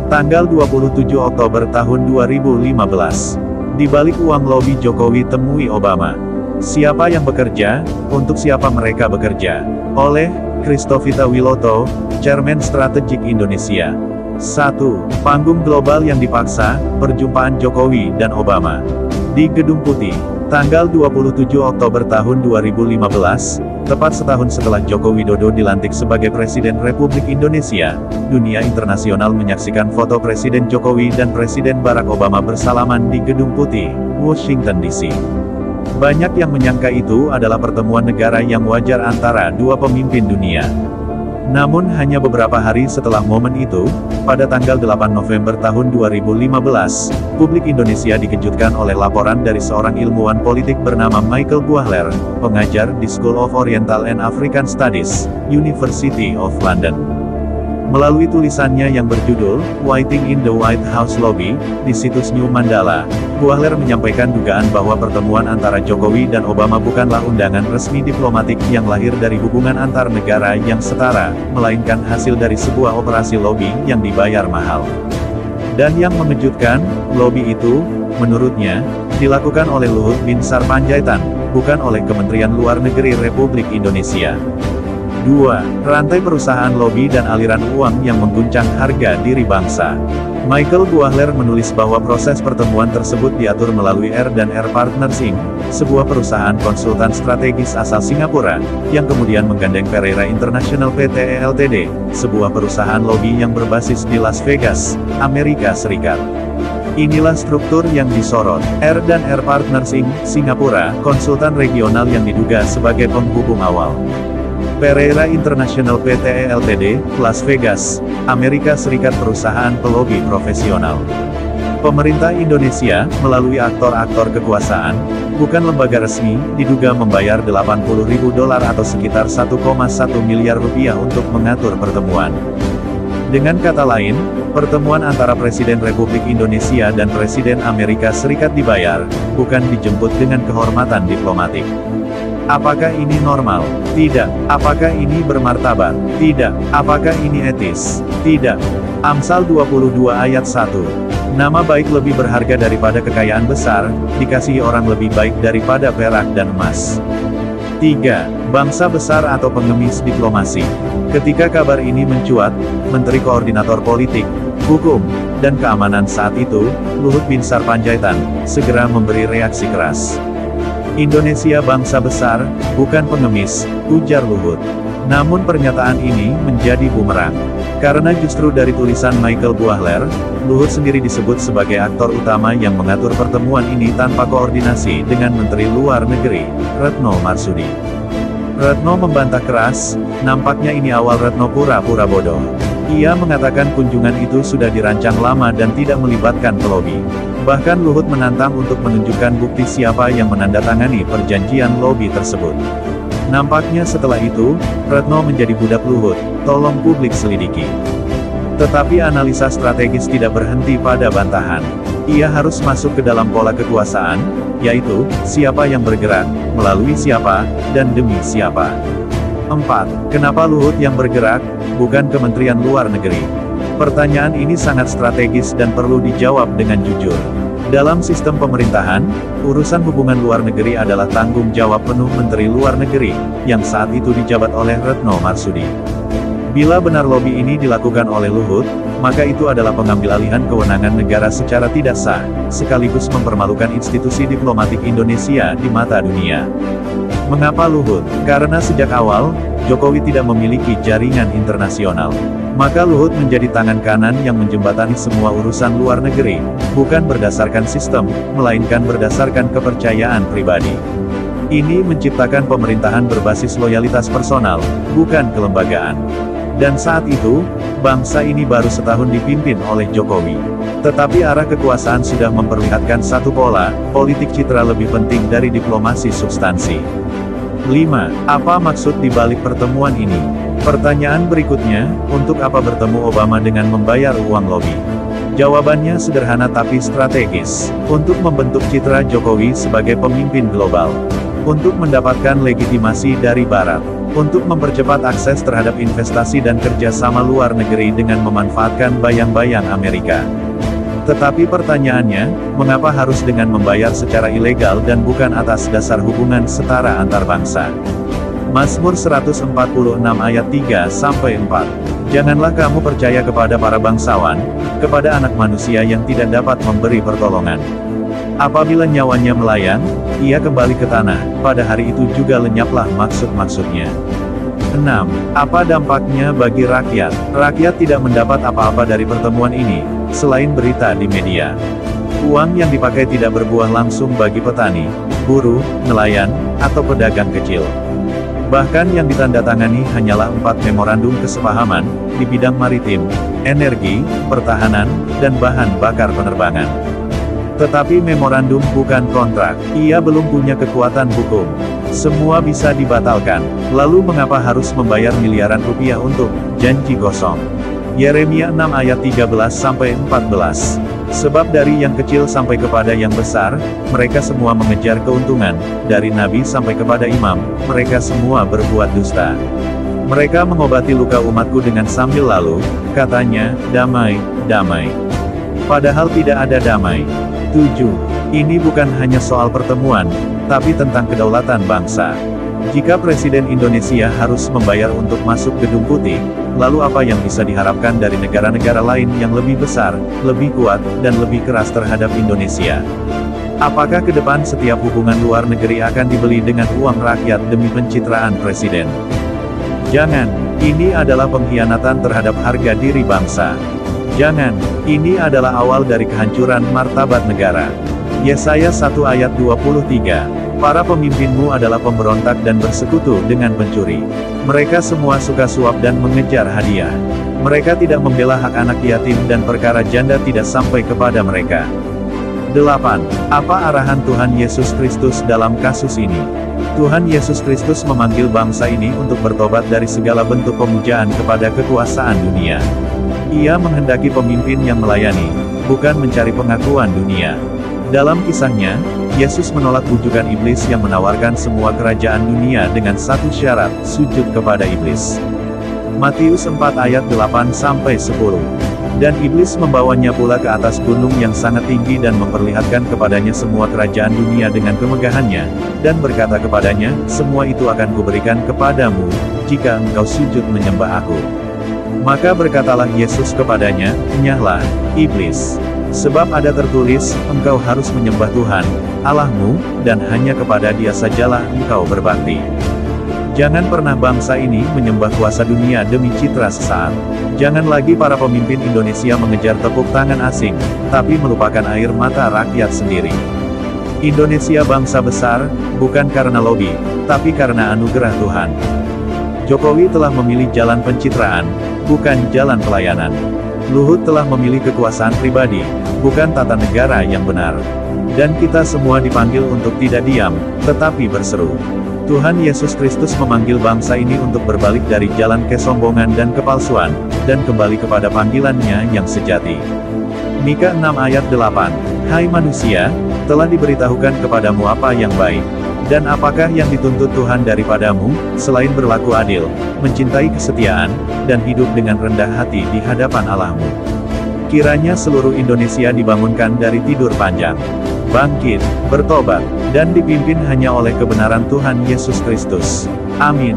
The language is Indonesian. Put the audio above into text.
Tanggal 27 Oktober tahun 2015. Di balik uang lobi Jokowi temui Obama. Siapa yang bekerja, untuk siapa mereka bekerja? Oleh Christovita Wiloto, Chairman Strategik Indonesia. 1. Panggung global yang dipaksa, perjumpaan Jokowi dan Obama. Di Gedung Putih, tanggal 27 Oktober tahun 2015, tepat setahun setelah Joko Widodo dilantik sebagai Presiden Republik Indonesia, dunia internasional menyaksikan foto Presiden Jokowi dan Presiden Barack Obama bersalaman di Gedung Putih, Washington DC. Banyak yang menyangka itu adalah pertemuan negara yang wajar antara dua pemimpin dunia. Namun hanya beberapa hari setelah momen itu, pada tanggal 8 November tahun 2015, publik Indonesia dikejutkan oleh laporan dari seorang ilmuwan politik bernama Michael Buahler, pengajar di School of Oriental and African Studies, University of London. Melalui tulisannya yang berjudul, Waiting in the White House Lobby, di situs New Mandala, Buahler menyampaikan dugaan bahwa pertemuan antara Jokowi dan Obama bukanlah undangan resmi diplomatik yang lahir dari hubungan antar negara yang setara, melainkan hasil dari sebuah operasi lobi yang dibayar mahal. Dan yang mengejutkan, lobi itu, menurutnya, dilakukan oleh Luhut Binsar Panjaitan, bukan oleh Kementerian Luar Negeri Republik Indonesia. 2. Rantai perusahaan lobi dan aliran uang yang mengguncang harga diri bangsa. Michael Buahler menulis bahwa proses pertemuan tersebut diatur melalui R&R Partners Inc., sebuah perusahaan konsultan strategis asal Singapura, yang kemudian menggandeng Pereira International Pte Ltd., sebuah perusahaan lobi yang berbasis di Las Vegas, Amerika Serikat. Inilah struktur yang disorot. R&R Partners Inc., Singapura, konsultan regional yang diduga sebagai penghubung awal. Pereira International Pte Ltd., Las Vegas, Amerika Serikat, perusahaan pelobi profesional. Pemerintah Indonesia, melalui aktor-aktor kekuasaan, bukan lembaga resmi, diduga membayar $80.000 atau sekitar 1,1 miliar rupiah untuk mengatur pertemuan. Dengan kata lain, pertemuan antara Presiden Republik Indonesia dan Presiden Amerika Serikat dibayar, bukan dijemput dengan kehormatan diplomatik. Apakah ini normal? Tidak. Apakah ini bermartabat? Tidak. Apakah ini etis? Tidak. Amsal 22 ayat 1. Nama baik lebih berharga daripada kekayaan besar, dikasihi orang lebih baik daripada perak dan emas. 3. Bangsa besar atau pengemis diplomasi. Ketika kabar ini mencuat, Menteri Koordinator Politik, Hukum, dan Keamanan saat itu, Luhut Binsar Panjaitan, segera memberi reaksi keras. Indonesia bangsa besar, bukan pengemis, ujar Luhut. Namun pernyataan ini menjadi bumerang. Karena justru dari tulisan Michael Buahler, Luhut sendiri disebut sebagai aktor utama yang mengatur pertemuan ini tanpa koordinasi dengan Menteri Luar Negeri, Retno Marsudi. Retno membantah keras, nampaknya ini awal Retno pura-pura bodoh. Ia mengatakan kunjungan itu sudah dirancang lama dan tidak melibatkan pelobi. Bahkan Luhut menantang untuk menunjukkan bukti siapa yang menandatangani perjanjian lobi tersebut. Nampaknya setelah itu, Retno menjadi budak Luhut, tolong publik selidiki. Tetapi analisa strategis tidak berhenti pada bantahan. Ia harus masuk ke dalam pola kekuasaan, yaitu, siapa yang bergerak, melalui siapa, dan demi siapa. 4. Kenapa Luhut yang bergerak, bukan Kementerian Luar Negeri? Pertanyaan ini sangat strategis dan perlu dijawab dengan jujur. Dalam sistem pemerintahan, urusan hubungan luar negeri adalah tanggung jawab penuh Menteri Luar Negeri, yang saat itu dijabat oleh Retno Marsudi. Bila benar lobi ini dilakukan oleh Luhut, maka itu adalah pengambil alihan kewenangan negara secara tidak sah, sekaligus mempermalukan institusi diplomatik Indonesia di mata dunia. Mengapa Luhut? Karena sejak awal, Jokowi tidak memiliki jaringan internasional. Maka Luhut menjadi tangan kanan yang menjembatani semua urusan luar negeri, bukan berdasarkan sistem, melainkan berdasarkan kepercayaan pribadi. Ini menciptakan pemerintahan berbasis loyalitas personal, bukan kelembagaan. Dan saat itu, bangsa ini baru setahun dipimpin oleh Jokowi. Tetapi arah kekuasaan sudah memperlihatkan satu pola, politik citra lebih penting dari diplomasi substansi. 5. Apa maksud di balik pertemuan ini? Pertanyaan berikutnya, untuk apa bertemu Obama dengan membayar uang lobi? Jawabannya sederhana tapi strategis, untuk membentuk citra Jokowi sebagai pemimpin global. untuk mendapatkan legitimasi dari Barat, untuk mempercepat akses terhadap investasi dan kerjasama luar negeri dengan memanfaatkan bayang-bayang Amerika. Tetapi pertanyaannya, mengapa harus dengan membayar secara ilegal dan bukan atas dasar hubungan setara antar bangsa? Mazmur 146 ayat 3-4. Janganlah kamu percaya kepada para bangsawan, kepada anak manusia yang tidak dapat memberi pertolongan. Apabila nyawanya melayang, ia kembali ke tanah, pada hari itu juga lenyaplah maksud-maksudnya. 6. Apa dampaknya bagi rakyat? Rakyat tidak mendapat apa-apa dari pertemuan ini, selain berita di media. Uang yang dipakai tidak berbuah langsung bagi petani, buruh, nelayan, atau pedagang kecil. Bahkan yang ditandatangani hanyalah 4 memorandum kesepahaman, di bidang maritim, energi, pertahanan, dan bahan bakar penerbangan. Tetapi memorandum bukan kontrak, ia belum punya kekuatan hukum. Semua bisa dibatalkan, lalu mengapa harus membayar miliaran rupiah untuk janji kosong? Yeremia 6 ayat 13-14. Sebab dari yang kecil sampai kepada yang besar, mereka semua mengejar keuntungan, dari nabi sampai kepada imam, mereka semua berbuat dusta. Mereka mengobati luka umatku dengan sambil lalu, katanya, damai, damai. Padahal tidak ada damai. 7. Ini bukan hanya soal pertemuan, tapi tentang kedaulatan bangsa. Jika Presiden Indonesia harus membayar untuk masuk Gedung Putih, lalu apa yang bisa diharapkan dari negara-negara lain yang lebih besar, lebih kuat, dan lebih keras terhadap Indonesia? Apakah ke depan setiap hubungan luar negeri akan dibeli dengan uang rakyat demi pencitraan Presiden? Jangan, ini adalah pengkhianatan terhadap harga diri bangsa. Jangan, ini adalah awal dari kehancuran martabat negara. Yesaya 1 ayat 23. Para pemimpinmu adalah pemberontak dan bersekutu dengan pencuri. Mereka semua suka suap dan mengejar hadiah. Mereka tidak membela hak anak yatim dan perkara janda tidak sampai kepada mereka. 8. Apa arahan Tuhan Yesus Kristus dalam kasus ini? Tuhan Yesus Kristus memanggil bangsa ini untuk bertobat dari segala bentuk pemujaan kepada kekuasaan dunia. Ia menghendaki pemimpin yang melayani, bukan mencari pengakuan dunia. Dalam kisahnya, Yesus menolak bujukan iblis yang menawarkan semua kerajaan dunia dengan satu syarat, sujud kepada iblis. Matius 4 ayat 8-10. Dan iblis membawanya pula ke atas gunung yang sangat tinggi dan memperlihatkan kepadanya semua kerajaan dunia dengan kemegahannya, dan berkata kepadanya, semua itu akan kuberikan kepadamu, jika engkau sujud menyembah aku. Maka berkatalah Yesus kepadanya, enyahlah, iblis. Sebab ada tertulis, engkau harus menyembah Tuhan, Allahmu, dan hanya kepada Dia sajalah engkau berbakti. Jangan pernah bangsa ini menyembah kuasa dunia demi citra sesaat. Jangan lagi para pemimpin Indonesia mengejar tepuk tangan asing, tapi melupakan air mata rakyat sendiri. Indonesia bangsa besar, bukan karena lobby, tapi karena anugerah Tuhan. Jokowi telah memilih jalan pencitraan, bukan jalan pelayanan. Luhut telah memilih kekuasaan pribadi, bukan tata negara yang benar. Dan kita semua dipanggil untuk tidak diam, tetapi berseru. Tuhan Yesus Kristus memanggil bangsa ini untuk berbalik dari jalan kesombongan dan kepalsuan, dan kembali kepada panggilannya yang sejati. Mika 6 ayat 8. Hai manusia, telah diberitahukan kepadamu apa yang baik. Dan apakah yang dituntut Tuhan daripadamu, selain berlaku adil, mencintai kesetiaan, dan hidup dengan rendah hati di hadapan Allahmu. Kiranya seluruh Indonesia dibangunkan dari tidur panjang, bangkit, bertobat, dan dipimpin hanya oleh kebenaran Tuhan Yesus Kristus. Amin.